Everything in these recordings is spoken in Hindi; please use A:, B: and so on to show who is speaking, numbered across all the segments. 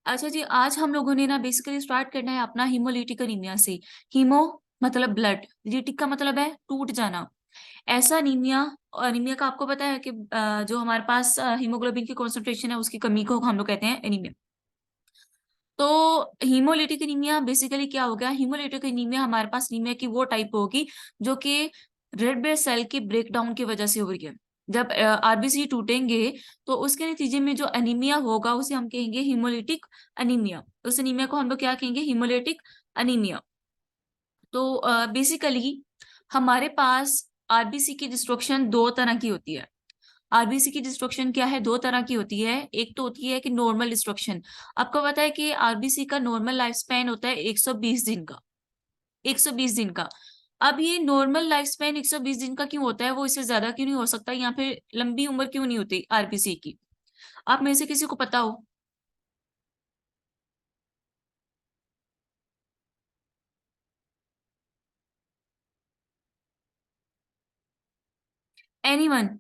A: अच्छा जी, आज हम लोगों ने ना बेसिकली स्टार्ट करना है अपना हीमोलिटिक एनीमिया से। हीमो मतलब ब्लड, लिटिक का मतलब है टूट जाना। ऐसा अनीमिया, अनीमिया का आपको पता है कि जो हमारे पास हीमोग्लोबिन की कॉन्सेंट्रेशन है उसकी कमी को हम लोग कहते हैं एनीमिया। तो हीमोलिटिक एनीमिया बेसिकली क्या हो गया? हीमोलिटिक एनीमिया हमारे पास एनीमिया की वो टाइप होगी जो कि रेड ब्लड सेल के ब्रेकडाउन की वजह से हो रही है। जब आरबीसी टूटेंगे तो उसके नतीजे में जो एनीमिया होगा उसे हम कहेंगे हीमोलिटिक एनीमिया। उस एनीमिया को हम लोग क्या कहेंगे? Haemolytic anaemia. तो बेसिकली हमारे पास आरबीसी की डिस्ट्रक्शन दो तरह की होती है। आरबीसी की डिस्ट्रक्शन क्या है? दो तरह की होती है। एक तो होती है कि नॉर्मल डिस्ट्रक्शन। आपको पता है कि आरबीसी का नॉर्मल लाइफ स्पैन होता है 120 दिन का। 120 दिन का। अब ये नॉर्मल लाइफ स्पैन 120 दिन का क्यों होता है? वो इससे ज्यादा क्यों नहीं हो सकता, या फिर लंबी उम्र क्यों नहीं होती आरबीसी की? आप में से किसी को पता हो? एनीवन?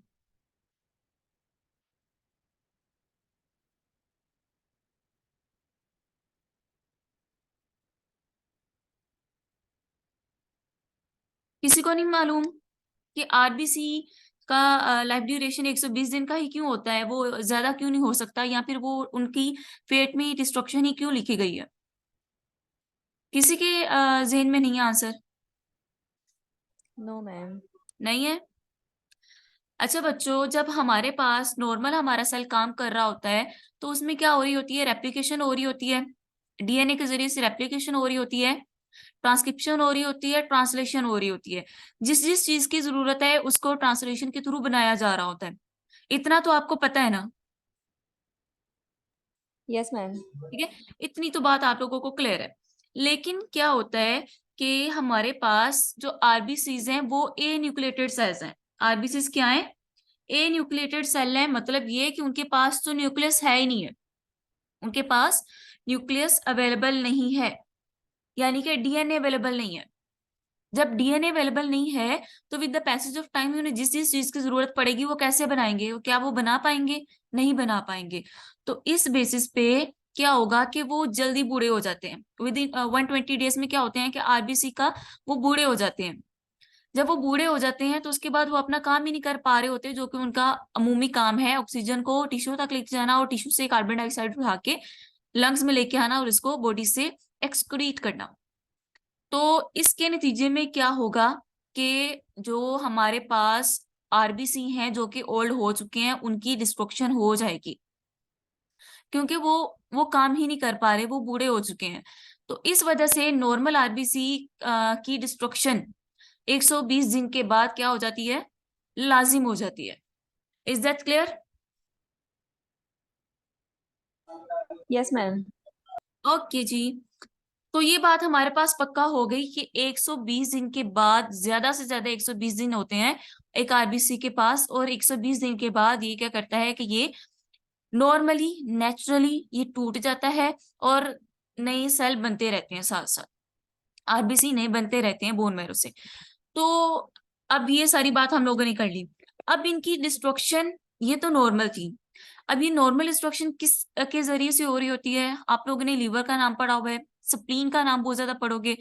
A: किसी को नहीं मालूम कि आरबीसी का लाइफ ड्यूरेशन 120 दिन का ही क्यों होता है? वो ज्यादा क्यों नहीं हो सकता, या फिर वो उनकी फेट में डिस्ट्रक्शन ही क्यों लिखी गई है? किसी के जहन में नहीं है आंसर?
B: No ma'am.
A: नहीं है? अच्छा बच्चों, जब हमारे पास नॉर्मल हमारा सेल काम कर रहा होता है तो उसमें क्या हो रही होती है? रेप्लिकेशन हो रही होती है। डीएनए के जरिए से रेप्लिकेशन हो रही होती है, ट्रांसक्रिप्शन हो रही होती है, ट्रांसलेशन हो रही होती है। जिस जिस चीज की जरूरत है उसको ट्रांसलेशन के थ्रू बनाया जा रहा होता है। इतना तो आपको पता है ना?
B: Yes ma'am.
A: ठीक है, इतनी तो बात आप लोगों को क्लियर है। लेकिन क्या होता है कि हमारे पास जो आरबीसीज हैं वो ए न्यूक्लिएटेड सेल्स हैं। आरबीसीज क्या है? ए न्यूक्लिएटेड सेल है। मतलब ये कि उनके पास तो न्यूक्लियस है ही नहीं है। उनके पास न्यूक्लियस अवेलेबल नहीं है, यानी कि डीएनए अवेलेबल नहीं है। जब डीएनए अवेलेबल नहीं है तो with the passage of time उन्हें जिस जिस चीज की जरूरत पड़ेगी वो कैसे बनाएंगे? क्या वो बना पाएंगे? नहीं बना पाएंगे। तो इस बेसिस पे क्या होगा कि वो जल्दी बूढ़े हो जाते हैं। विद इन 120 डेज में क्या होते हैं कि आरबीसी का वो बूढ़े हो जाते हैं। जब वो बूढ़े हो जाते हैं तो उसके बाद वो अपना काम ही नहीं कर पा रहे होते, जो कि उनका अमूमी काम है, ऑक्सीजन को टिश्यू तक लेके जाना और टिश्यू से कार्बन डाइऑक्साइड उठा के लंग्स में लेके आना और इसको बॉडी से एक्सक्रीट करना। तो इसके नतीजे में क्या होगा कि जो हमारे पास आरबीसी हैं जो कि ओल्ड हो चुके हैं उनकी डिस्ट्रक्शन हो जाएगी, क्योंकि वो काम ही नहीं कर पा रहे, वो बूढ़े हो चुके हैं। तो इस वजह से नॉर्मल आरबीसी की डिस्ट्रक्शन 120 दिन के बाद क्या हो जाती है? लाजिम हो जाती है। Is that clear?
B: Yes ma'am.
A: Okay जी। तो ये बात हमारे पास पक्का हो गई कि 120 दिन के बाद, ज्यादा से ज्यादा 120 दिन होते हैं एक आरबीसी के पास, और 120 दिन के बाद ये क्या करता है कि ये नॉर्मली, नेचुरली ये टूट जाता है और नए सेल बनते रहते हैं साथ साथ। आरबीसी नए बनते रहते हैं बोन मैरो से। तो अब ये सारी बात हम लोगों ने कर ली। अब इनकी डिस्ट्रक्शन ये तो नॉर्मल थी। अब ये नॉर्मल डिस्ट्रक्शन किस के जरिए से हो रही होती है? आप लोगों ने लीवर का नाम पढ़ा हुआ है, स्प्लीन का नाम बहुत ज्यादा पढ़ोगे।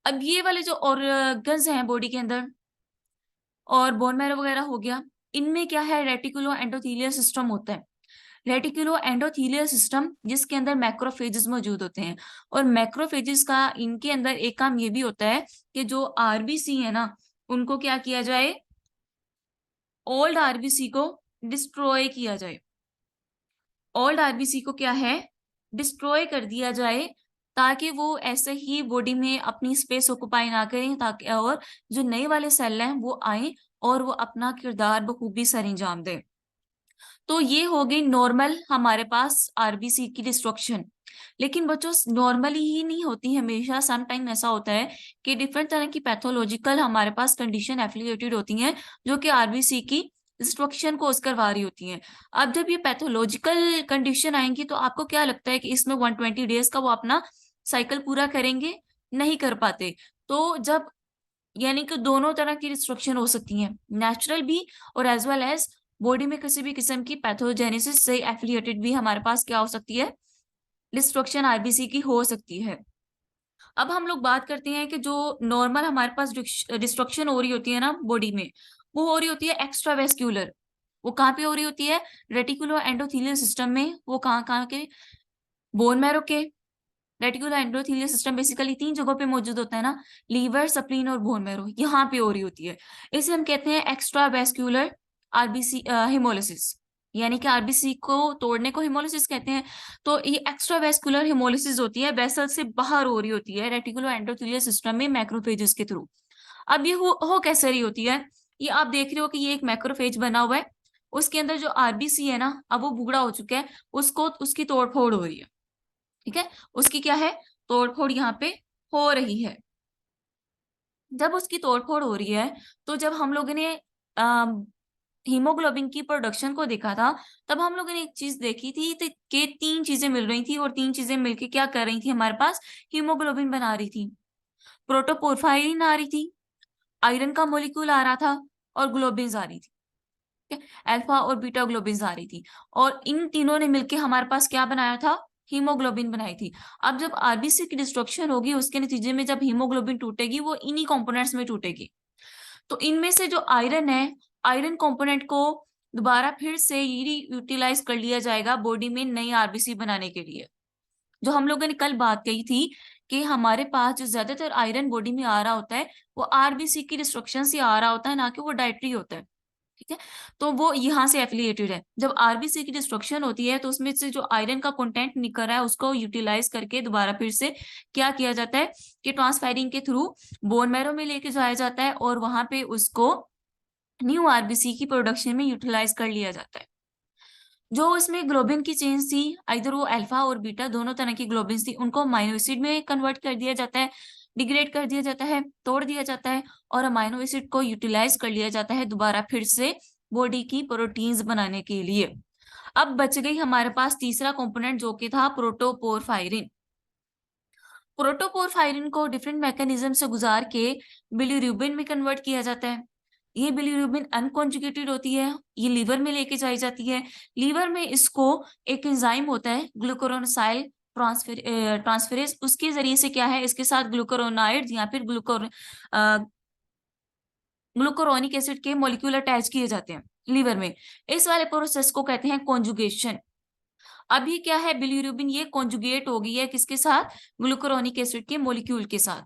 A: अब ये वाले जो ऑर्गन्स हैं बॉडी के अंदर और बोन मैरो वगैरह हो गया, इनमें क्या है? रेटिकुलो एंडोथीलियल सिस्टम होता है। रेटिकुलो एंडोथीलियल सिस्टम जिसके अंदर मैक्रोफेजेस मौजूद होते हैं। और मैक्रोफेजेस का इनके अंदर एक काम ये भी होता है कि जो आरबीसी है ना, उनको क्या किया जाए? ओल्ड आरबीसी को डिस्ट्रॉय किया जाए। ओल्ड आरबीसी को क्या है? डिस्ट्रॉय कर दिया जाए, ताकि वो ऐसे ही बॉडी में अपनी स्पेस ऑक्युपाई ना करें, ताकि और जो नए वाले सेल हैं वो आए और वो अपना किरदार बखूबी सर अंजाम दें। तो ये हो गई नॉर्मल हमारे पास आरबीसी की डिस्ट्रक्शन। लेकिन बच्चों नॉर्मली ही नहीं होती हमेशा, सम टाइम ऐसा होता है कि डिफरेंट तरह की पैथोलॉजिकल हमारे पास कंडीशन एफिलिएटेड होती हैं जो कि आरबीसी की डिस्ट्रक्शन को करवा रही होती हैं। अब जब ये पैथोलॉजिकल कंडीशन आएंगी तो आपको क्या लगता है कि इसमें 120 डेज का वो अपना साइकिल पूरा करेंगे? नहीं कर पाते। तो जब, यानी कि दोनों तरह की डिस्ट्रक्शन हो सकती है, नेचुरल भी और एज वेल एज बॉडी में किसी भी किस्म की पैथोजेनेसिस से एफिलिएटेड भी हमारे पास क्या हो सकती है? डिस्ट्रक्शन आरबीसी की हो सकती है। अब हम लोग बात करते हैं कि जो नॉर्मल हमारे पास डिस्ट्रक्शन हो रही होती है ना बॉडी में, वो हो रही होती है एक्स्ट्रावेस्क्यूलर। वो कहाँ पे हो रही होती है? रेटिकुलो एंडोथेलियल सिस्टम में। वो कहाँ कहाँ के? बोन मैरो के। रेटिकुलो एंडोथेलियल सिस्टम बेसिकली 3 जगहों पे मौजूद होता है ना, लीवर, स्प्लीन और बोन मैरो, यहाँ पे हो रही होती है। इसे हम कहते हैं एक्स्ट्रावेस्क्यूलर आरबीसी हिमोलिसिस, यानी कि आरबीसी को तोड़ने को हिमोलिसिस कहते हैं। तो ये एक्स्ट्रावेस्कुलर हिमोलिसिस होती है, वेसल से बाहर हो रही होती है रेटिकुलो एंडोथेलियल सिस्टम में मैक्रोफेजेस के थ्रू। अब ये हो कैसे रही होती है? ये आप देख रहे हो कि ये एक मैक्रोफेज बना हुआ है, उसके अंदर जो आरबीसी है ना, अब वो बुगड़ा हो चुका है, उसको उसकी तोड़फोड़ हो रही है। ठीक है, उसकी क्या है? तोड़फोड़ यहाँ पे हो रही है। जब उसकी तोड़फोड़ हो रही है, तो जब हम लोगों ने हीमोग्लोबिन की प्रोडक्शन को देखा था, तब हम लोगों ने एक चीज देखी थी कि 3 चीजें मिल रही थी, और 3 चीजें मिलके क्या कर रही थी? हमारे पास हीमोग्लोबिन बना रही थी। प्रोटोपोरफायरिन आ रही थी, आयरन का मोलिक्यूल आ रहा था, और ग्लोबिन्स आ रही थी। ठीक है? अल्फा और बीटा ग्लोबिन्स आ रही थी, और इन तीनों ने मिलके हमारे पास क्या बनाया था? हीमोग्लोबिन बनाई थी। अब जब आरबीसी की डिस्ट्रक्शन होगी, उसके नतीजे में जब हीमोग्लोबिन टूटेगी, वो इन्हीं कंपोनेंट्स में टूटेगी। तो इनमें से जो आयरन है, आयरन कंपोनेंट को दोबारा फिर से यूटिलाइज कर लिया जाएगा बॉडी में नई आरबीसी बनाने के लिए। जो हम लोगों ने कल बात कही थी कि हमारे पास जो ज्यादातर आयरन बॉडी में आ रहा होता है, वो आरबीसी की डिस्ट्रक्शन से आ रहा होता है, ना कि वो डाइटरी होता है। ठीक है, तो वो यहाँ से एफिलिएटेड है। जब आरबीसी की डिस्ट्रक्शन होती है, तो उसमें से जो आयरन का कंटेंट निकल रहा है, उसको यूटिलाइज करके दोबारा फिर से क्या किया जाता है कि ट्रांसफेरिंग के थ्रू बोन मैरो में लेके जाया जाता है, और वहां पे उसको न्यू आरबीसी की प्रोडक्शन में यूटिलाइज कर लिया जाता है। जो इसमें ग्लोबिन की चेन्स थी, इधर वो अल्फा और बीटा दोनों तरह की ग्लोबिन थी, उनको अमाइनो एसिड में कन्वर्ट कर दिया जाता है, डिग्रेड कर दिया जाता है, तोड़ दिया जाता है, और अमाइनो एसिड को यूटिलाइज कर लिया जाता है दोबारा फिर से बॉडी की प्रोटीन्स बनाने के लिए। अब बच गई हमारे पास तीसरा कंपोनेंट, जो कि था प्रोटोपोरफायरिन। प्रोटोपोरफायरिन को डिफरेंट मैकेनिज्म से गुजार के बिलीरुबिन में कन्वर्ट किया जाता है। ये बिलीरुबिन अनकॉन्जुगेटेड होती है, ये लीवर में लेके जाई जाती है। लीवर में इसको एक एंजाइम होता है ग्लूकोरोनसाइल ट्रांसफेरेज, उसके जरिए से क्या है, इसके साथ ग्लूकोरोनाइड या फिर ग्लूकोरोनिक एसिड के मॉलिक्यूल अटैच किए जाते हैं लीवर में। इस वाले प्रोसेस को कहते हैं कॉन्जुगेशन। अभी क्या है, बिलीरुबिन ये कॉन्जुगेट हो गई है किसके साथ? ग्लूकोरोनिक एसिड के मॉलिक्यूल के साथ।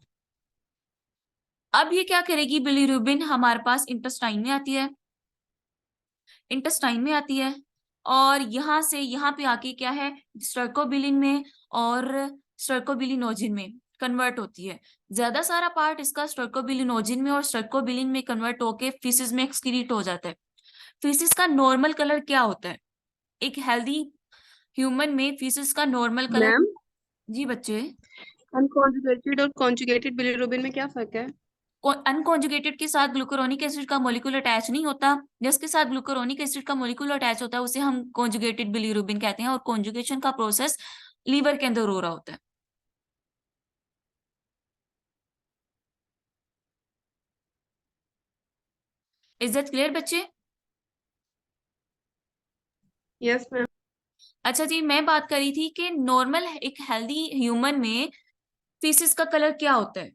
A: अब ये क्या करेगी? बिलीरुबिन हमारे पास इंटेस्टाइन में आती है, इंटेस्टाइन में आती है, और यहां से यहाँ पे आके क्या है, स्ट्रेकोबिलिन में और स्ट्रेकोबिलिनोजिन में कन्वर्ट होती है। ज्यादा सारा पार्ट इसका स्ट्रेकोबिलिनोजिन में और स्ट्रेकोबिलिन में कन्वर्ट होके फीसिस में एक्सक्रीट हो जाता है। फीसिस का नॉर्मल कलर क्या होता है? एक हेल्दी ह्यूमन में फीसिस का नॉर्मल कलर।
C: मैम,
A: जी बच्चे।
C: अनकॉन्जुगेटेड और कॉन्जुगेटेड बिलिरुबिन में क्या फर्क है?
A: अनकॉन्जुगेटेड के साथ ग्लूकोरोनिक एसिड का मॉलिक्यूल अटैच नहीं होता, जिसके साथ ग्लूकोरोनिक एसिड का मॉलिक्यूल अटैच होता है उसे हम कॉन्जुगेटेड बिलीरुबिन कहते हैं, और कॉन्जुगेशन का प्रोसेस लीवर के अंदर हो रहा होता है। इज दैट क्लियर बच्चे?
C: Yes ma'am.
A: अच्छा जी, मैं बात करी थी कि नॉर्मल एक हेल्दी ह्यूमन में फीसिस का कलर क्या होता है?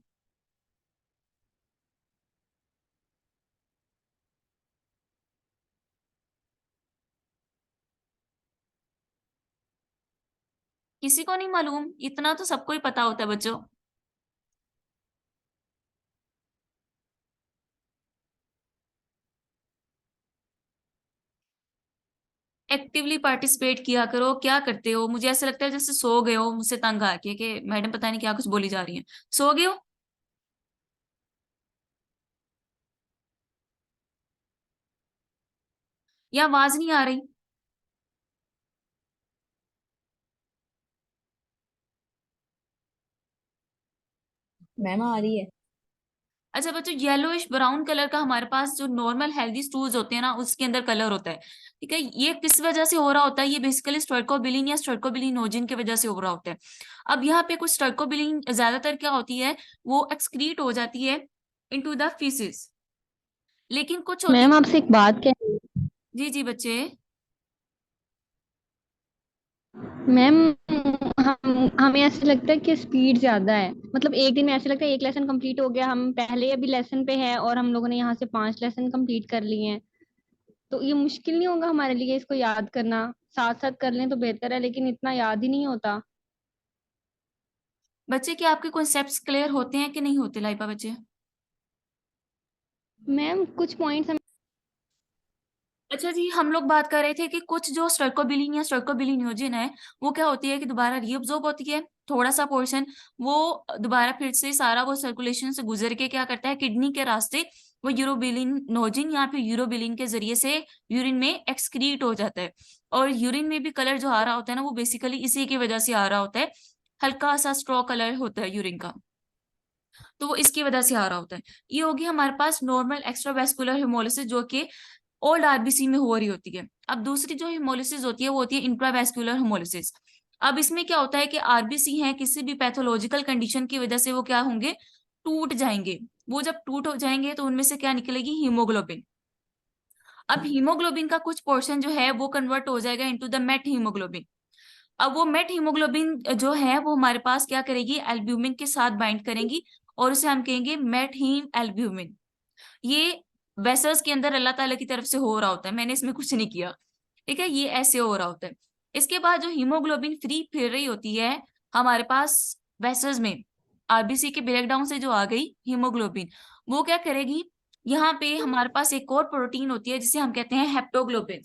A: किसी को नहीं मालूम? इतना तो सबको ही पता होता है बच्चों। एक्टिवली पार्टिसिपेट किया करो। क्या करते हो? मुझे ऐसा लगता है जैसे सो गए हो मुझसे तंग आके कि मैडम पता नहीं क्या कुछ बोली जा रही है। सो गए हो? या आवाज नहीं आ रही?
B: मैम आ रही है।
A: अच्छा बच्चों, येलोइश ब्राउन कलर का हमारे पास जो नॉर्मल हेल्दी स्टूल्स होते हैं ना, उसके अंदर कलर होता है। ठीक है, ये किस वजह से हो रहा होता है? ये बेसिकली स्ट्रेकोबिलिन या स्ट्रेकोबिलिनोजिन की वजह से हो रहा होता है। अब यहाँ पे कुछ स्ट्रेकोबिलिन ज्यादातर क्या होती है, वो एक्सक्रीट हो जाती है इनटू द फीसिस, लेकिन कुछ होती
D: मैम
A: है।
D: आपसे एक बात कह
A: जी जी बच्चे।
D: मैम
B: हमें ऐसे लगता है कि स्पीड ज्यादा है, मतलब एक दिन में ऐसे लगता है एक लेसन कंप्लीट हो गया, हम पहले अभी लेसन पे है और हम लोगों ने यहाँ से 5 लेसन कंप्लीट कर लिए हैं। तो ये मुश्किल नहीं होगा हमारे लिए इसको याद करना? साथ साथ कर लें तो बेहतर है, लेकिन इतना याद ही नहीं होता।
A: बच्चे, क्या आपके कॉन्सेप्ट्स क्लियर होते हैं कि नहीं होते लाइपा बच्चे?
B: मैम कुछ पॉइंट्स।
A: अच्छा जी, हम लोग बात कर रहे थे कि कुछ जो स्ट्रेकोबिलिन या स्ट्रेकोबिलिनोजन है, वो क्या होती है कि दोबारा रीअब्जॉर्ब होती है, थोड़ा सा पोर्शन वो दोबारा फिर से सारा वो सर्कुलेशन से गुजर के क्या करता है, किडनी के रास्ते वो यूरोबिलिनोजन या फिर यूरोबिलिन के जरिए से यूरिन में एक्सक्रीट हो जाता है। और यूरिन में भी कलर जो आ रहा होता है ना, वो बेसिकली इसी की वजह से आ रहा होता है, हल्का सा स्ट्रॉ कलर होता है यूरिन का, तो वो इसकी वजह से आ रहा होता है। ये होगी हमारे पास नॉर्मल एक्स्ट्रावेस्कुलर हेमोलिसिस, जो कि ओल्ड आरबीसी में हो रही होती है। अब दूसरी जो हेमोलिसिस होती है वो होती है इंट्रावेस्कुलर हेमोलिसिस। अब इसमें क्या होता है कि आरबीसी है किसी भी पैथोलॉजिकल कंडीशन की वजह से वो क्या होंगे, टूट जाएंगे। वो जब टूट हो जाएंगे तो उनमें से क्या निकलेगी, हीमोग्लोबिन। अब हीमोग्लोबिन का कुछ पोर्शन जो है वो कन्वर्ट हो जाएगा इनटू द मेट हीमोग्लोबिन। अब वो मेट हीमोग्लोबिन जो है वो हमारे पास क्या करेगी, एल्ब्यूमिन के साथ बाइंड करेंगी, और उसे हम कहेंगे मेट हीम एल्ब्यूमिन। ये वेसल्स के अंदर अल्लाह ताला की तरफ से हो रहा होता है, मैंने इसमें कुछ नहीं किया। ठीक है, ये ऐसे हो रहा होता है। इसके बाद जो हीमोग्लोबिन फ्री फिर रही होती है हमारे पास वेसल्स में, आरबीसी के ब्रेकडाउन से जो आ गई हीमोग्लोबिन, वो क्या करेगी, यहाँ पे हमारे पास एक और प्रोटीन होती है जिसे हम कहते हैं हेप्टोग्लोबिन।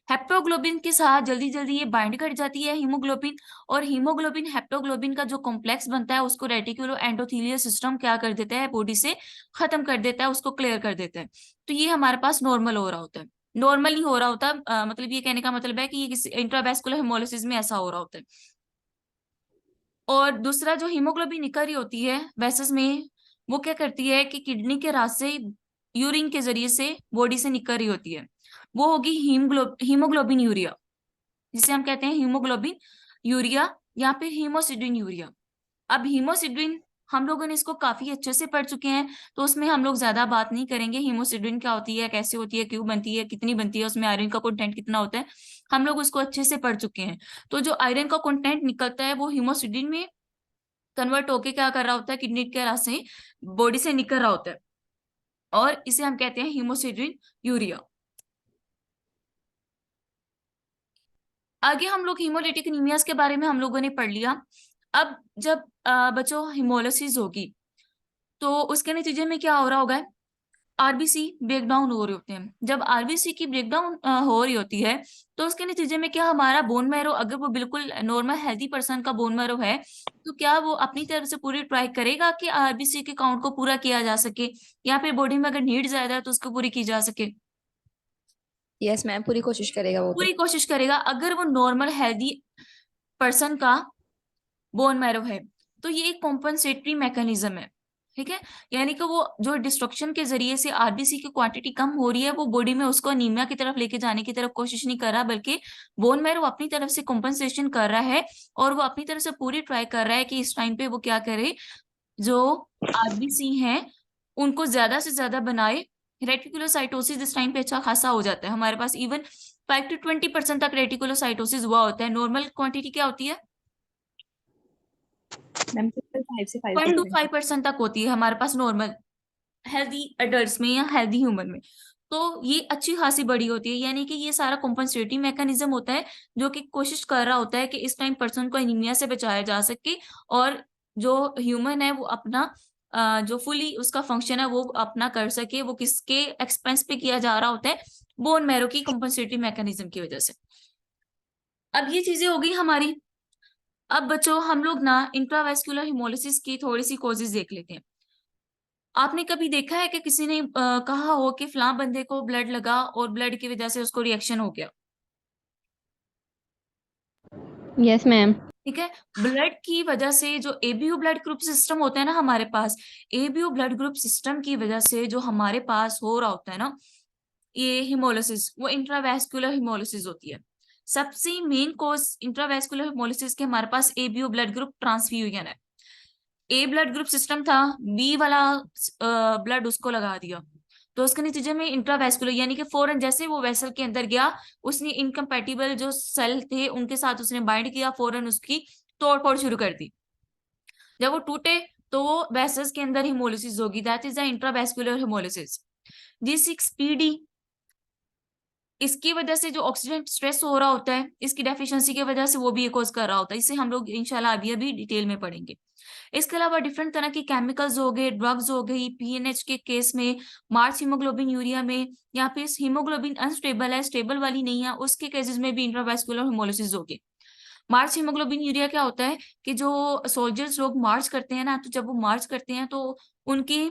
A: हेप्टोग्लोबिन के साथ जल्दी जल्दी ये बाइंड कर जाती है हीमोग्लोबिन, और हीमोग्लोबिन हेप्टोग्लोबिन का जो कॉम्प्लेक्स बनता है उसको रेटिकुलो एंडोथेलियल सिस्टम क्या कर देता है, बॉडी से खत्म कर देता है, उसको क्लियर कर देता है। तो ये हमारे पास नॉर्मल हो रहा होता है। नॉर्मल नहीं हो रहा होता, मतलब ये कहने का मतलब है कि ये किसी इंट्रावेस्कुलर हेमोलिसिस में ऐसा हो रहा होता है। और दूसरा जो हीमोग्लोबिन निकल रही होती है वेसस में, वो क्या करती है कि किडनी के रास्ते यूरिन के जरिए से बॉडी से निकल रही होती है, वो होगी हीमोग्लोबिन यूरिया, जिसे हम कहते हैं हीमोग्लोबिन यूरिया या फिर हीमोसिड्रिन यूरिया। अब हीमोसिड्रिन हम लोगों ने इसको काफी अच्छे से पढ़ चुके हैं, तो उसमें हम लोग ज्यादा बात नहीं करेंगे। हीमोसिड्रिन क्या होती है, कैसे होती है, क्यों बनती है, कितनी बनती है, उसमें आयरन का कंटेंट कितना होता है, हम लोग उसको अच्छे से पढ़ चुके हैं। तो जो आयरन का कंटेंट निकलता है वो हीमोसिड्रिन में कन्वर्ट होके क्या कर रहा होता है, किडनी के रास्ते बॉडी से निकल रहा होता है, और इसे हम कहते हैं हीमोसिड्रिन यूरिया। आगे हम लोग हीमोलिटिक एनीमियास के बारे में हम लोगों ने पढ़ लिया। अब जब बच्चों हिमोलिसिस होगी तो उसके नतीजे में क्या हो रहा होगा, आरबीसी ब्रेकडाउन हो रहे होते हैं। जब आरबीसी की ब्रेकडाउन हो रही होती है तो उसके नतीजे में क्या, हमारा बोन मैरो, अगर वो बिल्कुल नॉर्मल हेल्दी पर्सन का बोन मैरो है, तो क्या वो अपनी तरफ से पूरी ट्राई करेगा कि आरबीसी के काउंट को पूरा किया जा सके, या फिर बॉडी में अगर नीड ज्यादा है तो उसको पूरी की जा सके?
B: यस मैम, पूरी कोशिश करेगा वो तो।
A: पूरी कोशिश करेगा अगर वो नॉर्मल हेल्दी पर्सन का बोन मैरो है। तो ये एक कॉम्पनसेटरी मैकेनिज्म है। ठीक है, यानी कि वो जो डिस्ट्रक्शन के जरिए से आरबीसी की क्वांटिटी कम हो रही है, वो बॉडी में उसको अनीमिया की तरफ लेके जाने की तरफ कोशिश नहीं कर रहा, बल्कि बोन मैरो अपनी तरफ से कॉम्पनसेशन कर रहा है, और वो अपनी तरफ से पूरी ट्राई कर रहा है कि इस टाइम पे वो क्या करे, जो आरबीसी हैं उनको ज्यादा से ज्यादा बनाए। रेटिकुलोसाइटोसिस इस टाइम पे अच्छा खासा हो जाता है हमारे पास, इवन 5 to 20% तक रेटिकुलोसाइटोसिस हुआ होता है। नॉर्मल क्वांटिटी क्या होती है,
B: मैम 5 से 5
A: one two
B: percent
A: five percent तक होती है हमारे पास नॉर्मल हेल्दी एडल्ट्स में या हेल्दी ह्यूमन में। तो ये अच्छी खासी बड़ी होती है, यानी कि ये सारा कॉम्पनसेटिंग मैकेनिज्म होता है, जो कि कोशिश कर रहा होता है कि इस टाइम पर्सन को एनीमिया से बचाया जा सके, और जो ह्यूमन है वो अपना जो फुली उसका फंक्शन है वो अपना कर सके। वो किसके एक्सपेंस पे किया जा रहा होता है, बोन मैरो की कॉम्पनसेटिंग मैकेनिज्म की वजह से। अब ये चीजें हो गई हमारी। अब बच्चों हम लोग ना इंट्रावेस्कुलर हिमोलिसिस की थोड़ी सी कॉजेज देख लेते हैं। आपने कभी देखा है कि किसी ने कहा हो कि फलां बंदे को ब्लड लगा और ब्लड की वजह से उसको रिएक्शन हो गया?
B: Yes ma'am.
A: ठीक है, ब्लड की वजह से जो एबीओ ब्लड ग्रुप सिस्टम होता है ना हमारे पास, एबीओ ब्लड ग्रुप सिस्टम की वजह से जो हमारे पास हो रहा होता है ना ये हिमोलिसिस, वो इंट्रावेस्कुलर हिमोलिसिस होती है। सबसे मेन कोज इंट्रावेस्कुलर हिमोलिसिस के हमारे पास एबीओ ब्लड ग्रुप ट्रांसफ्यूजन है। ए ब्लड ग्रुप सिस्टम था, बी वाला ब्लड उसको लगा दिया, तो उसके नतीजे में इंट्रावेस्कुलर यानी कि फौरन जैसे वो वेसल के अंदर गया, उसने इनकम्पैटिबल जो सेल थे उनके साथ उसने बाइंड किया, फौरन उसकी तोड़ फोड़ शुरू कर दी। जब वो टूटे तो वो वेसल्स के अंदर हिमोलिसिस होगी, that is the intravascular haemolysis. G6PD, इसकी वजह से जो ऑक्सीजन स्ट्रेस हो रहा होता है, इसकी डेफिशिएंसी की वजह से वो भी ये कॉज कर रहा होता है। इसे हम लोग इंशाल्लाह अभी डिटेल में पढ़ेंगे। इसके अलावा डिफरेंट तरह के केमिकल्स हो गए, ड्रग्स हो गई, पीएनएच के केस में, मार्च हीमोग्लोबिन यूरिया में, या फिर हीमोग्लोबिन अनस्टेबल है, स्टेबल वाली नहीं है, उसके केसेस में भी इंट्रावेस्कुलर हिमोलिसिस होगी। मार्च हीमोग्लोबिन यूरिया क्या होता है कि जो सोल्जर्स लोग मार्च करते हैं ना, तो जब वो मार्च करते हैं तो उनकी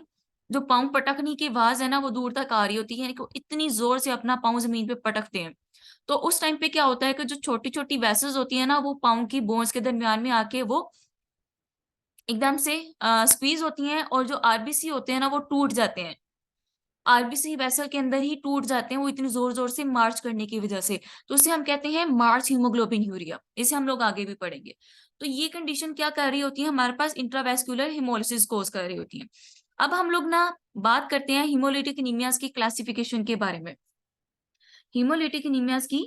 A: जो पाँव पटकने की आवाज है ना वो दूर तक आ रही होती है, यानी कि वो इतनी जोर से अपना पाँव जमीन पे पटकते हैं। तो उस टाइम पे क्या होता है कि जो छोटी छोटी वेसल्स होती है ना, वो पाँव की बोन्स के दरमियान में आके वो एकदम से स्क्वीज होती हैं, और जो आरबीसी होते हैं ना वो टूट जाते हैं। आरबीसी वेसल के अंदर ही टूट जाते हैं, वो इतनी जोर जोर से मार्च करने की वजह से। तो उसे हम कहते हैं मार्च हीमोग्लोबिन यूरिया। इसे हम लोग आगे भी पढ़ेंगे। तो ये कंडीशन क्या कर रही होती है, हमारे पास इंट्रावेस्कुलर हिमोलिसिस कोज कर रही होती है। अब हम लोग ना बात करते हैं हीमोलिटिक एनीमियाज की क्लासिफिकेशन के बारे में। हीमोलिटिक एनीमियाज की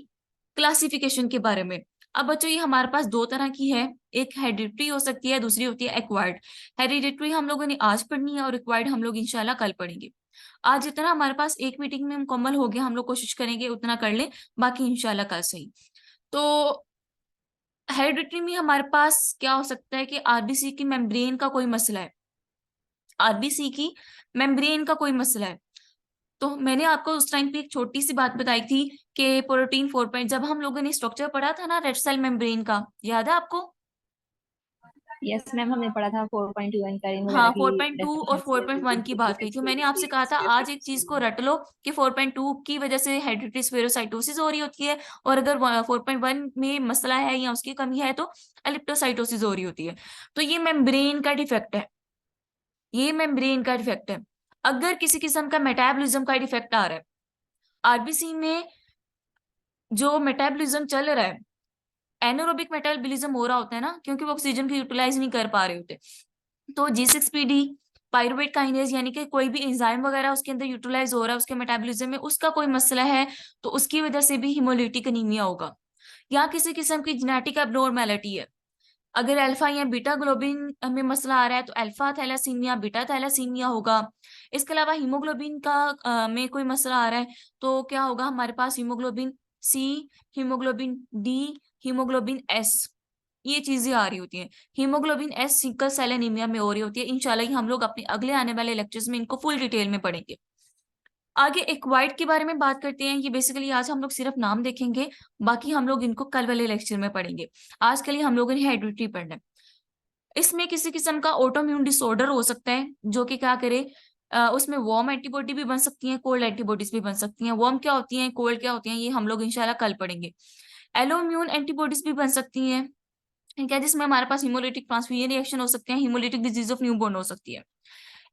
A: क्लासिफिकेशन के बारे में। अब बच्चों, ये हमारे पास दो तरह की है, एक हेरिडिटरी हो सकती है, दूसरी होती है एक्वायर्ड। हेरिडिटरी हम लोगों ने आज पढ़नी है और एक्वायर्ड हम लोग इंशाल्लाह कल पढ़ेंगे। आज जितना हमारे पास एक मीटिंग में मुकम्मल हो गया, हम लोग कोशिश करेंगे उतना कर लें, बाकी इंशाल्लाह कल सही। तो हेरिडिटरी में हमारे पास क्या हो सकता है कि आरबीसी की मेम्ब्रेन का कोई मसला है, आरबीसी की मेम्ब्रेन का कोई मसला है। तो मैंने आपको उस टाइम पे एक छोटी सी बात बताई थी कि प्रोटीन 4 पॉइंट, जब हम लोगों ने स्ट्रक्चर पढ़ा था ना रेड सेल मेम्ब्रेन का, याद है आपको?
D: यस मैम, हमने पढ़ा था 4.1 करीन वगैरह
A: हाँ,
D: की
A: 4.2 और
D: डेफिनेशन
A: 4.1 की बात कही थी मैंने आपसे। कहा था आज एक चीज को रट लो कि 4.2 की वजह से हेरिडिटरी स्पेरोसाइटोसिस हो रही होती है, और अगर 4.1 में मसला है या उसकी कमी है तो एलिप्टोसाइटोसिस हो रही होती है। तो ये मेम्ब्रेन का डिफेक्ट है, ये मेम्ब्रेन का डिफेक्ट है। अगर किसी किस्म का मेटाबॉलिज्म का डिफेक्ट आ रहा है, आरबीसी में जो मेटाबॉलिज्म चल रहा है, एनारोबिक मेटाबॉलिज्म हो रहा होता है ना, क्योंकि वो ऑक्सीजन को यूटिलाइज नहीं कर पा रहे होते, तो G6PD पायरुवेट काइनेज यानी कि कोई भी एंजाइम वगैरह उसके अंदर यूटिलाइज हो रहा है, उसके मेटाबॉलिज्म में उसका कोई मसला है, तो उसकी वजह से भी हिमोलिटिक एनीमिया होगा। या किसी किस्म की जेनेटिक एब्नॉर्मेलिटी है, अगर अल्फा या बीटा ग्लोबिन में मसला आ रहा है तो अल्फा थैलासीमिया, बीटा थैलासीमिया होगा। इसके अलावा हीमोग्लोबिन का में कोई मसला आ रहा है तो क्या होगा, हमारे पास haemoglobin C, haemoglobin D, haemoglobin S, ये चीजें आ रही होती हैं। Haemoglobin S sickle cell anaemia में हो रही होती है। इंशाल्लाह हम लोग अपने अगले आने वाले लेक्चर्स में इनको फुल डिटेल में पढ़ेंगे। आगे एक्वायर्ड के बारे में बात करते हैं। ये बेसिकली आज हम लोग सिर्फ नाम देखेंगे, बाकी हम लोग इनको कल वाले लेक्चर में पढ़ेंगे। आज के लिए हम लोगों ने हेरिडिटरी पढ़ना है। इसमें किसी किस्म का ऑटोइम्यून डिसऑर्डर हो सकता है, जो कि क्या करे, उसमें वार्म एंटीबॉडी भी बन सकती हैं, कोल्ड एंटीबॉडीज भी बन सकती हैं। वार्म क्या होती हैं, कोल्ड क्या होती हैं, ये हम लोग इंशाल्लाह कल पढ़ेंगे। एलोइम्यून एंटीबॉडीज भी बन सकती हैं, ठीक है, जिसमें हमारे पास हिमोलिटिक ट्रांसफ्यूजन रिएक्शन हो सकते हैं, हिमोलिटिक डिजीज ऑफ न्यूबॉर्न हो सकती है,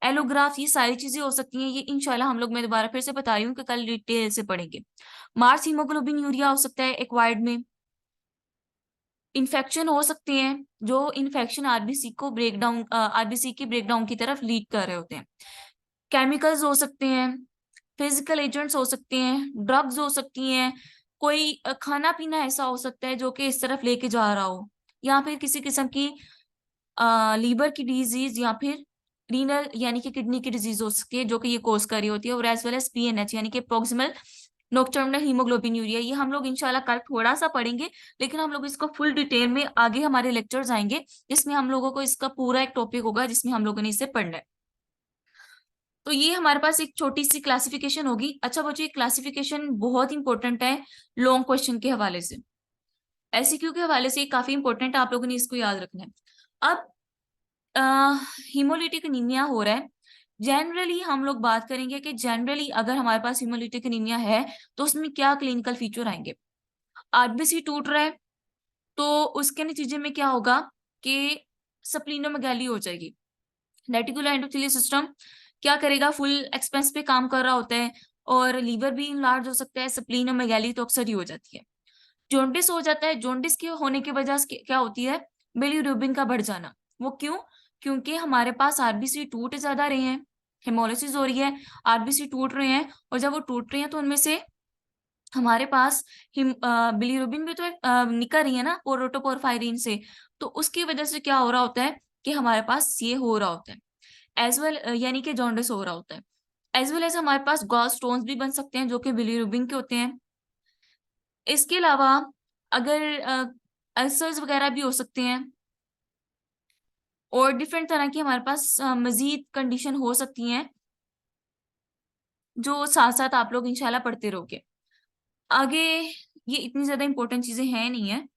A: एलोग्राफ, ये सारी चीजें हो सकती हैं। ये इंशाल्लाह हम लोग, मैं दोबारा फिर से बता रही हूँ कि कल डिटेल से पढ़ेंगे। मार्च हीमोग्लोबिन यूरिया हो सकता है एक्वायर्ड में। इन्फेक्शन हो सकते हैं, जो इन्फेक्शन आरबीसी को ब्रेकडाउन, आरबीसी की ब्रेकडाउन की तरफ लीड कर रहे होते हैं। केमिकल्स हो सकते हैं, फिजिकल एजेंट्स हो सकते हैं, ड्रग्स हो सकती हैं, कोई खाना पीना ऐसा हो सकता है जो कि इस तरफ लेके जा रहा हो, या फिर किसी किस्म की लीवर की डिजीज, या फिर रीनल यानी कि किडनी की डिजीज हो सकती है जो कि ये कोज कर रही होती है, और एज वेल एज पीएनएच यानी कि प्रोक्सिमल नोक्टर्नल हीमोग्लोबिन यूरिया। ये हम लोग इंशाल्लाह कल थोड़ा सा पढ़ेंगे, लेकिन हम लोग इसको फुल डिटेल में आगे हमारे लेक्चर्स आएंगे, जिसमें हम लोगों को इसका पूरा एक टॉपिक होगा जिसमें हम लोगों ने इसे पढ़ना है। तो ये हमारे पास एक छोटी सी क्लासिफिकेशन होगी। अच्छा बच्चों, ये क्लासिफिकेशन बहुत इंपॉर्टेंट है लॉन्ग क्वेश्चन के हवाले से, एमसीक्यू के हवाले से काफी इंपॉर्टेंट है, आप लोगों ने इसको याद रखना है। अब हीमोलिटिक एनीमिया हो रहा है, जनरली हम लोग बात करेंगे कि जनरली अगर हमारे पास हीमोलिटिक एनीमिया है तो उसमें क्या क्लिनिकल फीचर आएंगे। आरबीसी टूट रहा है तो उसके नतीजे में क्या होगा कि स्प्लीनोमेगाली हो जाएगी। रेटिकुलर एंडोथेलियल सिस्टम क्या करेगा, फुल एक्सपेंस पे काम कर रहा होता है, और लीवर भी इनलार्ज हो सकता है, स्प्लीनोमेगाली तो अक्सर ही हो जाती है। जॉन्डिस हो जाता है, जॉन्डिस के होने की वजह से क्या होती है, बिलीरुबिन का बढ़ जाना। वो क्यों? क्योंकि हमारे पास आरबीसी टूट ज्यादा रहे हैं, हेमोलिसिस हो रही है, आरबीसी टूट रहे हैं, और जब वो टूट रहे हैं तो उनमें से हमारे पास बिलीरुबिन भी तो निकल रही है ना प्रोटोपोरफायरिन से, तो उसकी वजह से क्या हो रहा होता है कि हमारे पास ये हो रहा होता है एज वेल, यानी कि जॉन्डिस हो रहा होता है। एज वेल एज हमारे पास गॉल स्टोन्स भी बन सकते हैं जो कि बिलीरुबिन के होते हैं। इसके अलावा अगर अल्सर्स वगैरह भी हो सकते हैं, और डिफरेंट तरह की हमारे पास मजीद कंडीशन हो सकती हैं जो साथ साथ आप लोग इंशाल्लाह पढ़ते रहोगे आगे। ये इतनी ज्यादा इंपॉर्टेंट चीजें हैं नहीं है,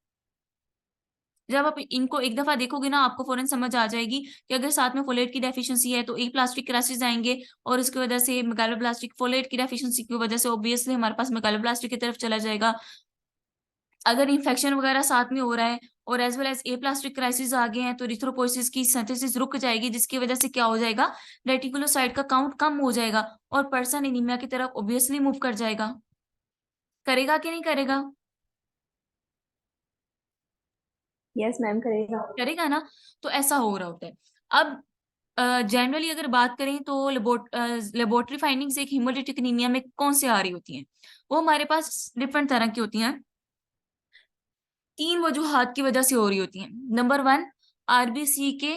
A: जब आप इनको एक दफा देखोगे ना आपको फौरन समझ आ जाएगी कि अगर साथ में फोलेट की डेफिशिएंसी है तो एक प्लास्टिक क्राइसिस आएंगे, और उसकी वजह से मेगालोब्लास्टिक, फोलेट की डेफिशिएंसी की वजह से ऑब्वियसली हमारे पास मेगालोब्लास्टिक की तरफ चला जाएगा। अगर इन्फेक्शन वगैरह साथ में हो रहा है और as well as a plastic crisis आ गए हैं तो इरिथ्रोपोइसिस की सिंथेसिस रुक जाएगी, जिसकी वजह से क्या हो जाएगा, रेटिकुलोसाइट का काउंट कम हो जाएगा और पर्सन एनीमिया की तरफ ऑब्वियसली मूव कर जाएगा। करेगा कि नहीं करेगा?
D: यस मैम करेगा।
A: करेगा ना। तो ऐसा हो रहा होता है। अब जनरली अगर बात करें तो लेबोरेटरी फाइंडिंग्स एक हीमोलिटिक एनीमिया में कौन से आ रही होती हैं, वो हमारे पास डिफरेंट तरह की होती हैं। 3 वजूहात की वजह से हो रही होती हैं। नंबर 1, आरबीसी के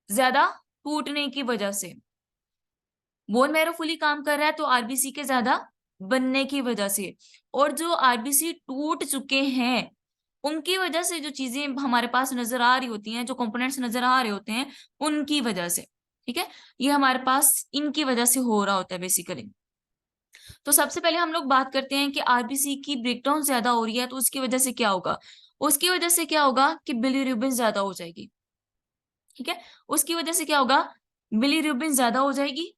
A: ज्यादा टूटने की वजह से। बोन मैरो फुली काम कर रहा है तो आरबीसी के ज्यादा बनने की वजह से, और जो आरबीसी टूट चुके हैं उनकी वजह से जो चीजें हमारे पास नजर आ रही होती हैं, जो कंपोनेंट्स नजर आ रहे होते हैं उनकी वजह से। ठीक है, ये हमारे पास इनकी वजह से हो रहा होता है बेसिकली। तो सबसे पहले हम लोग बात करते हैं कि आरबीसी की ब्रेकडाउन ज्यादा हो रही है तो उसकी वजह से क्या होगा। उसकी वजह से क्या होगा कि बिलीरुबिन ज्यादा हो जाएगी। ठीक है, उसकी वजह से क्या होगा, बिलीरुबिन ज्यादा हो जाएगी।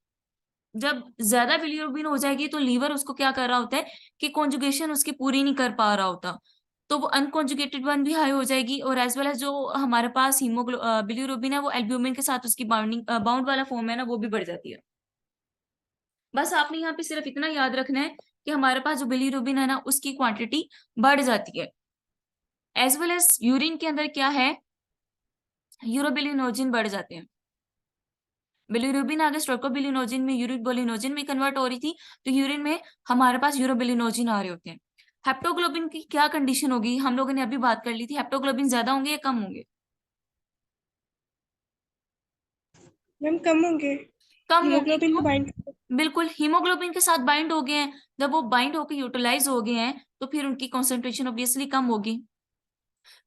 A: जब ज्यादा बिलीरुबिन हो जाएगी तो लीवर उसको क्या कर रहा होता है कि कॉन्जुगेशन उसकी पूरी नहीं कर पा रहा होता, तो वो अनकॉन्जुगेटेड वन भी हाई हो जाएगी, और एज वेल एज जो हमारे पास बिलीरुबिन है वो एल्ब्यूमिन के साथ उसकी बाउंड वाला फॉर्म है ना वो भी बढ़ जाती है। बस आपने यहाँ पे सिर्फ इतना याद रखना है कि हमारे पास जो बिलीरुबिन है ना उसकी क्वांटिटी बढ़ जाती है। एज वेल एज यूरिन के अंदर क्या है, यूरोबिलिनोजिन बढ़ जाते हैं। बिलीरुबिन आगे स्ट्रोकोबिलिनोजिन में, यूरिक में कन्वर्ट हो रही थी, तो यूरिन में हमारे पास यूरोबिलिनोजिन आ रहे होते हैं। हेप्टोग्लोबिन की क्या कंडीशन होगी, हम लोगों ने अभी बात कर ली थी, हेप्टोग्लोबिन ज्यादा होंगे या कम होंगे?
C: मैम कम होंगे,
A: कम होंगे।
C: हीमोग्लोबिन को
A: क्यों?
C: बाइंड।
A: बिल्कुल, हीमोग्लोबिन के साथ बाइंड हो गए हैं, जब वो बाइंड होकर यूटिलाइज हो गए हैं तो फिर उनकी कॉन्सेंट्रेशन ऑब्वियसली कम होगी।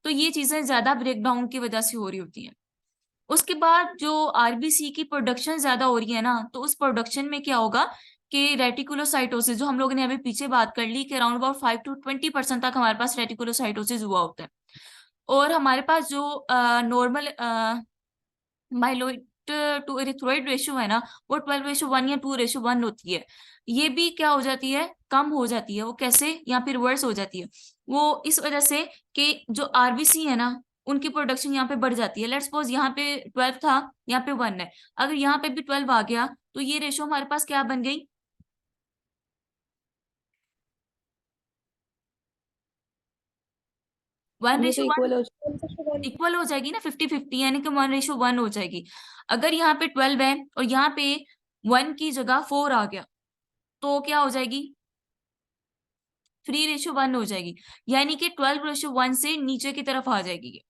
A: तो ये चीजें ज्यादा ब्रेकडाउन की वजह से हो रही होती हैं। उसके बाद जो आरबीसी की प्रोडक्शन ज्यादा हो रही है ना, तो उस प्रोडक्शन में क्या होगा कि रेटिकुलोसाइटोसिस, जो हम लोगों ने अभी पीछे बात कर ली कि अराउंड अबाउट 5 to 20% तक हमारे पास रेटिकुलोसाइटोसिस हुआ होता है। और हमारे पास जो normal myeloid to erythroid ratio है ना, वो 12:1 या 2:1 होती है। ये भी क्या हो जाती है, कम हो जाती है। वो कैसे, या फिर वर्स हो जाती है, वो इस वजह से कि जो आरबीसी है ना उनकी प्रोडक्शन यहाँ पे बढ़ जाती है। लेट्स सपोज यहाँ पे 12 था, यहाँ पे 1 है, अगर यहाँ पे भी 12 आ गया तो ये रेशियो हमारे पास क्या बन गई, 1
D: ये तो
A: रेशियो
D: इक्वल
A: 1
D: हो जाएगा।
A: इक्वल हो जाएगी ना, 50-50, यानी कि 1:1 हो जाएगी। अगर यहाँ पे 12 है और यहाँ पे 1 की जगह 4 आ गया तो क्या हो जाएगी, 3:1 हो जाएगी, यानी कि 12:1 से नीचे की तरफ आ जाएगी ये।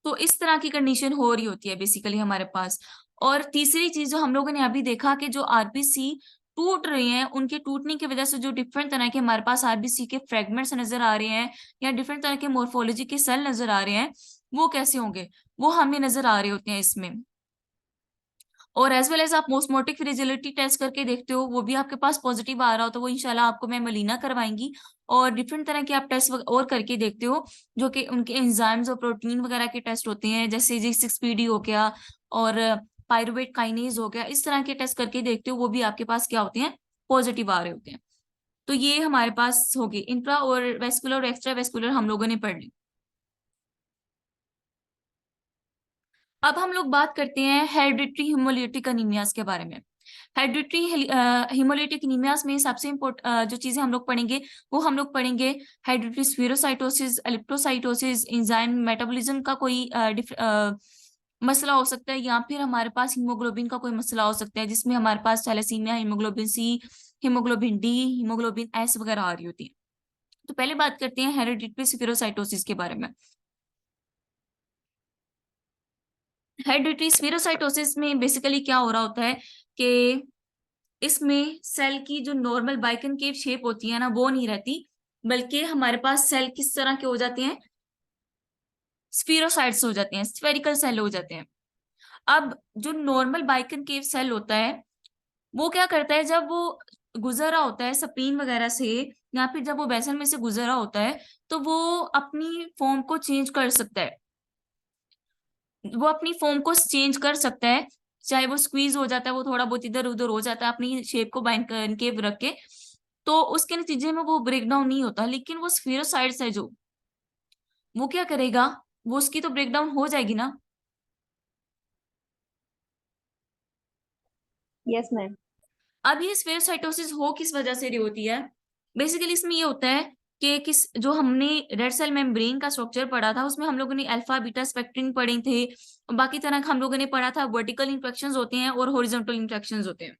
A: तो इस तरह की कंडीशन हो रही होती है बेसिकली हमारे पास। और तीसरी चीज जो हम लोगों ने अभी देखा कि जो आरबीसी टूट रहे हैं, उनके टूटने की वजह से जो डिफरेंट तरह के हमारे पास आरबीसी के फ्रेगमेंट्स नजर आ रहे हैं या डिफरेंट तरह के मोर्फोलॉजी के सेल नजर आ रहे हैं, वो कैसे होंगे, वो हमें नजर आ रहे होते हैं इसमें। और एज वेल एज आप मोस्मोटिक फ्रेजिलिटी टेस्ट करके देखते हो, वो भी आपके पास पॉजिटिव आ रहा हो तो वो इंशाल्लाह आपको मैं मलीना करवाएंगी। और डिफरेंट तरह के आप टेस्ट और करके देखते हो जो कि उनके एंजाइम्स और प्रोटीन वगैरह के टेस्ट होते हैं, जैसे G6PD हो गया और पायरुवेट काइनेज हो गया, इस तरह के टेस्ट करके देखते हो, वो भी आपके पास क्या होते हैं, पॉजिटिव आ रहे होते हैं। तो ये हमारे पास होगी इंट्रा और वेस्कुलर और एक्स्ट्रा वेस्कुलर हम लोगों ने पढ़ ली। अब हम लोग बात करते हैं हेरिडिटरी हिमोलिटिक एनीमियाज के बारे में। हेरिडिटरी हिमोलिटिक एनीमियाज में सबसे इम्पोर्टेंट जो चीजें हम लोग पढ़ेंगे वो हम लोग पढ़ेंगे हेरिडिटरी स्फीरोसाइटोसिस, एलिप्टोसाइटोसिस, एंजाइम मेटाबॉलिज्म का कोई मसला हो सकता है, या फिर हमारे पास हीमोग्लोबिन का कोई मसला हो सकता है, जिसमें हमारे पास thalassaemia, haemoglobin C, haemoglobin D, haemoglobin S वगैरह आ रही होती है। तो पहले बात करते हैं हेरिडिटरी स्फीरोसाइटोसिस के बारे में। हेरिडिटरी स्फीरोसाइटोसिस में बेसिकली क्या हो रहा होता है कि इसमें सेल की जो नॉर्मल बाइकनकेव शेप होती है ना, वो नहीं रहती, बल्कि हमारे पास सेल किस तरह के हो जाते हैं, स्फीरोसाइट्स हो जाते हैं, स्फेरिकल सेल हो जाते हैं। अब जो नॉर्मल बाइकनकेव सेल होता है वो क्या करता है, जब वो गुजर रहा होता है स्प्लीन वगैरह से, या फिर जब वो वेसल में से गुजर रहा होता है, तो वो अपनी फॉर्म को चेंज कर सकता है। वो अपनी फॉर्म को चेंज कर सकता है, चाहे वो स्क्वीज हो जाता है, वो थोड़ा बहुत इधर उधर हो जाता है अपनी शेप को बाइंड करके रख के, तो उसके नतीजे में वो ब्रेक डाउन नहीं होता। लेकिन वो स्फीरोसाइट्स है जो, वो क्या करेगा, वो उसकी तो ब्रेक डाउन हो जाएगी ना।
D: Yes ma'am.
A: अब ये स्फेरोसाइटोसिस हो किस वजह से रही होती है, बेसिकली इसमें ये होता है कि किस जो हमने रेड सेल मेम्ब्रेन का स्ट्रक्चर पढ़ा था, उसमें हम लोगों ने अल्फा बीटा स्पेक्ट्रिन पढ़े थे, बाकी तरह का हम लोगों ने पढ़ा था वर्टिकल इंट्रैक्शंस होते हैं और हॉरिजॉन्टल इंट्रैक्शंस होते हैं,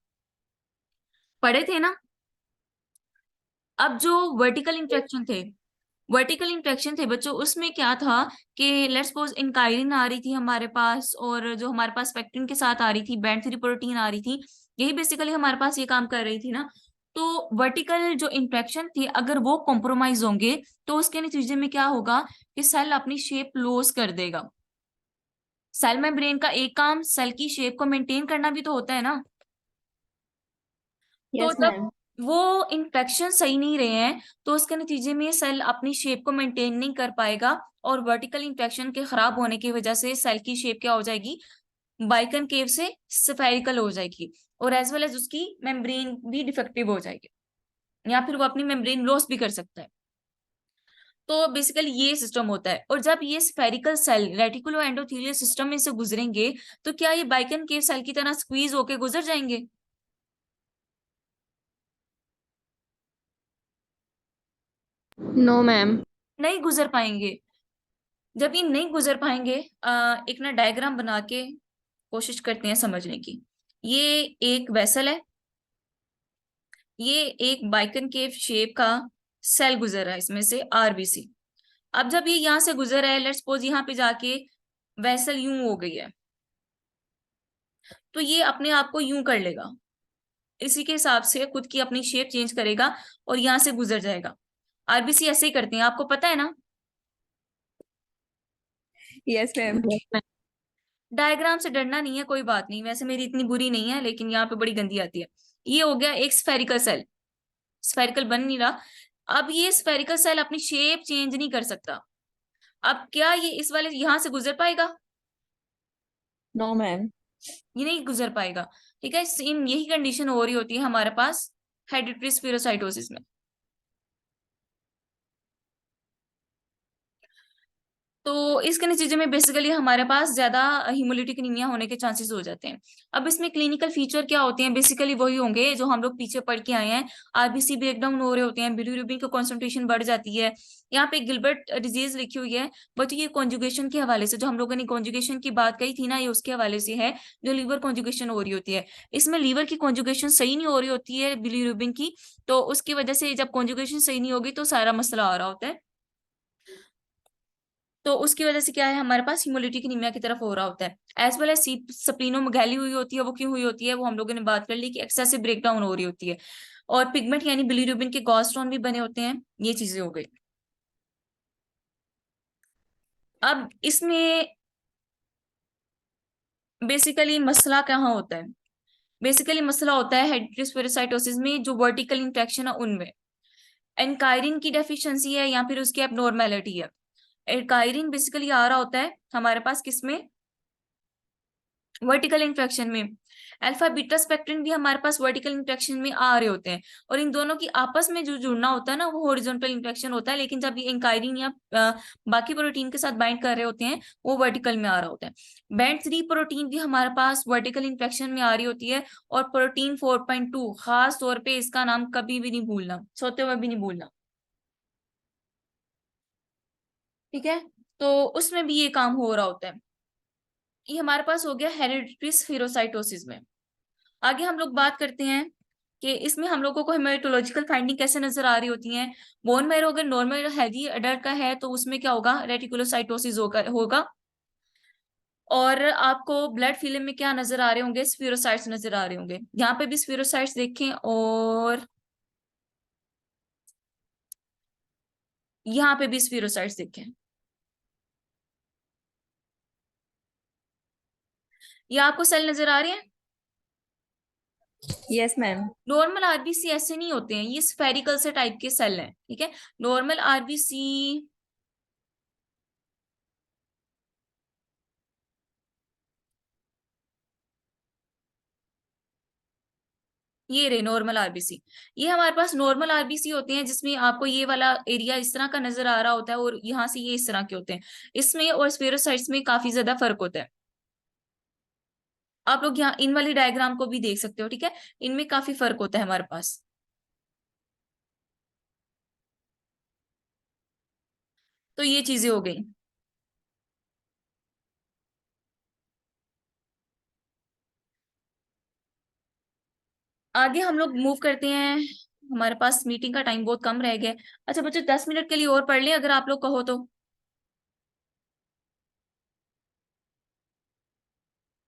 A: पढ़े थे ना। अब जो वर्टिकल इंट्रैक्शन थे बच्चों, उसमें क्या था कि लेट्स सपोज इंकाइलिन आ रही थी हमारे पास, और जो हमारे पास पेक्टिन के साथ आ रही थी बैंड 3 प्रोटीन आ रही थी, यही बेसिकली हमारे पास ये काम कर रही थी ना। तो वर्टिकल जो इंट्रैक्शन थी अगर वो कॉम्प्रोमाइज होंगे, तो उसके नतीजे में क्या होगा कि सेल अपनी शेप लॉस कर देगा। सेल मेम्ब्रेन का एक काम सेल की शेप को मेंटेन करना भी तो होता है ना। तो
D: यस
A: जब
D: मैम।
A: वो इंफेक्शन सही नहीं रहे हैं, तो उसके नतीजे में सेल अपनी शेप को मेंटेन नहीं कर पाएगा, और वर्टिकल इंफेक्शन के खराब होने की वजह से सेल की शेप क्या हो जाएगी, बाइकनकेव से स्फेरिकल हो जाएगी, और एज वेल एज उसकी मेम्ब्रेन भी डिफेक्टिव हो जाएगी, या फिर वो अपनी मेम्ब्रेन लॉस भी कर सकता है। तो बेसिकली ये सिस्टम होता है। और जब ये spherical shell reticulo endothelial system में से गुजरेंगे, तो क्या ये बाइकनकेव सेल की तरह स्क्वीज होके गुजर जाएंगे?
B: No ma'am.
A: नहीं गुजर पाएंगे। जब ये नहीं गुजर पाएंगे, एक ना डायग्राम बना के कोशिश करते हैं समझने की। ये एक वेसल है, ये एक बाइकनकेव शेप का सेल गुजर रहा है इसमें से, आरबीसी। अब जब ये यहाँ से गुजर रहा है, लेट्स सपोज यहाँ पे जाके वेसल यूं हो गई है, तो ये अपने आप को यूं कर लेगा, इसी के हिसाब से खुद की अपनी शेप चेंज करेगा और यहाँ से गुजर जाएगा। आरबीसी ऐसे ही करते हैं, आपको पता है ना।
D: Yes ma'am.
A: डायग्राम से डरना नहीं है, कोई बात नहीं, वैसे मेरी इतनी बुरी नहीं है, लेकिन यहाँ पे बड़ी गंदी आती है। ये हो गया एक स्फेरिकल सेल, स्फेरिकल बन नहीं रहा। अब ये स्फेरिकल सेल अपनी शेप चेंज नहीं कर सकता। अब क्या ये इस वाले यहां से गुजर पाएगा?
D: No ma'am.
A: ये नहीं गुजर पाएगा। ठीक है, सेम यही कंडीशन हो रही होती है हमारे पास हेरिडिटरी स्फीरोसाइटोसिस में। तो इसके नतीजे में बेसिकली हमारे पास ज्यादा हीमोलिटिक एनीमिया होने के चांसेस हो जाते हैं। अब इसमें क्लिनिकल फीचर क्या होते हैं, बेसिकली वही होंगे जो हम लोग पीछे पढ़ के आए हैं। आरबीसी ब्रेकडाउन हो रहे होते हैं, बिलीरुबिन की कॉन्सेंट्रेशन बढ़ जाती है। यहाँ पे गिलबर्ट डिजीज लिखी हुई है, बट ये कॉन्जुगेशन के हवाले से, जो हम लोगों ने कॉन्जुगेशन की बात कही थी ना, ये उसके हवाले से है, जो लीवर कॉन्जुगेशन हो रही होती है। इसमें लीवर की कॉन्जुगेशन सही नहीं हो रही होती है बिलीरुबिन की, तो उसकी वजह से जब कॉन्जुगेशन सही नहीं होगी तो सारा मसला आ रहा होता है। तो उसकी वजह से क्या है, हमारे पास हीमोलिटिक एनीमिया की तरफ हो रहा होता है। एज वेल एज स्प्लीनोमेगाली हुई होती है, वो क्यों हुई होती है वो हम लोगों ने बात कर ली कि एक्सेसिव ब्रेकडाउन हो रही होती है, और पिगमेंट यानी बिलीरुबिन के गॉलस्टोन भी बने होते हैं, ये चीजें हो गई। अब इसमें बेसिकली मसला कहाँ होता है, बेसिकली मसला होता है हेरिडिटरी स्फेरोसाइटोसिस में जो वर्टिकल इंट्रैक्शन है उनमें। एनकायरिन की डेफिशिएंसी है या फिर उसकी एबनॉर्मेलिटी है। एनकायरिन बेसिकली आ रहा होता है हमारे पास किसमें, वर्टिकल इंट्रैक्शन में। अल्फा बीटा स्पेक्ट्रिन भी हमारे पास वर्टिकल इंट्रैक्शन में आ रहे होते हैं, और इन दोनों की आपस में जो जुड़ना होता है ना, वो हॉरिजॉन्टल इंट्रैक्शन होता है। लेकिन जब ये इंकायरिन या बाकी प्रोटीन के साथ बाइंड कर रहे होते हैं, वो वर्टिकल में आ रहा होता है। बैंड 3 प्रोटीन भी हमारे पास वर्टिकल इंट्रैक्शन में आ रही होती है, और प्रोटीन 4.2 खास तौर पे इसका नाम कभी भी नहीं भूलना, सोते हुए भी नहीं भूलना। ठीक है, तो उसमें भी ये काम हो रहा होता है। ये हमारे पास हो गया हेरिडिटरी स्फीरोसाइटोसिस में। आगे हम लोग बात करते हैं कि इसमें हम लोगों को हेमेटोलॉजिकल फाइंडिंग कैसे नजर आ रही होती है। बोन मैरो अगर नॉर्मल हेल्दी अडल्ट का है तो उसमें क्या होगा, रेटिकुलोसाइटोसिस होगा। और आपको ब्लड फिल्म में क्या नजर आ रहे होंगे, स्फीरोसाइट्स नजर आ रहे होंगे। यहाँ पे भी स्फीरोसाइट्स देखें और यहाँ पे भी स्फीरोसाइट्स देखें। ये आपको सेल नजर आ रहे हैं।
D: Yes ma'am.
A: नॉर्मल आरबीसी ऐसे नहीं होते हैं, ये स्फेरिकल से टाइप के सेल हैं, ठीक है। नॉर्मल आरबीसी ये रहे नॉर्मल आरबीसी। ये हमारे पास नॉर्मल आरबीसी होते हैं जिसमें आपको ये वाला एरिया इस तरह का नजर आ रहा होता है और यहाँ से ये इस तरह के होते हैं। इसमें और स्फेरोसाइट्स में काफी ज्यादा फर्क होता है। आप लोग यहाँ इन वाली डायग्राम को भी देख सकते हो, ठीक है। इनमें काफी फर्क होता है हमारे पास। तो ये चीजें हो गई। आगे हम लोग मूव करते हैं, हमारे पास मीटिंग का टाइम बहुत कम रह गया है। अच्छा बच्चों 10 मिनट के लिए और पढ़ लें अगर आप लोग कहो तो।